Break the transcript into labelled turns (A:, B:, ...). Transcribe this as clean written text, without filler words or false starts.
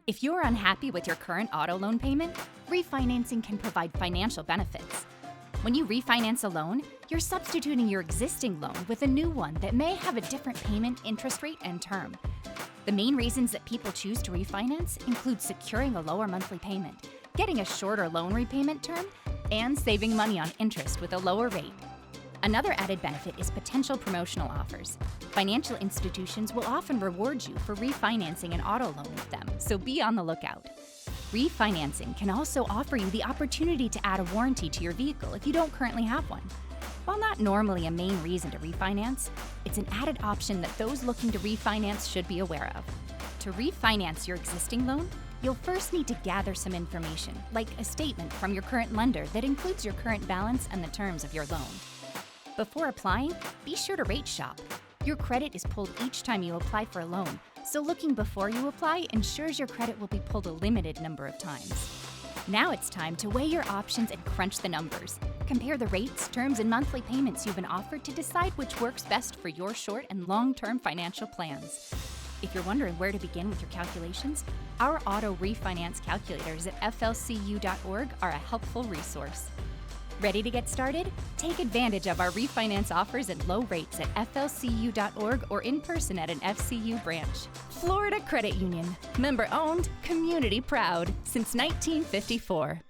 A: If you're unhappy with your current auto loan payment, refinancing can provide financial benefits. When you refinance a loan, you're substituting your existing loan with a new one that may have a different payment, interest rate, and term. The main reasons that people choose to refinance include securing a lower monthly payment, getting a shorter loan repayment term, and saving money on interest with a lower rate. Another added benefit is potential promotional offers. Financial institutions will often reward you for refinancing an auto loan with them, so be on the lookout. Refinancing can also offer you the opportunity to add a warranty to your vehicle if you don't currently have one. While not normally a main reason to refinance, it's an added option that those looking to refinance should be aware of. To refinance your existing loan, you'll first need to gather some information, like a statement from your current lender that includes your current balance and the terms of your loan. Before applying, be sure to rate shop. Your credit is pulled each time you apply for a loan, so looking before you apply ensures your credit will be pulled a limited number of times. Now it's time to weigh your options and crunch the numbers. Compare the rates, terms, and monthly payments you've been offered to decide which works best for your short and long-term financial plans. If you're wondering where to begin with your calculations, our auto refinance calculators at flcu.org are a helpful resource. Ready to get started? Take advantage of our refinance offers and low rates at flcu.org or in person at an FCU branch. Florida Credit Union. Member owned, community proud since 1954.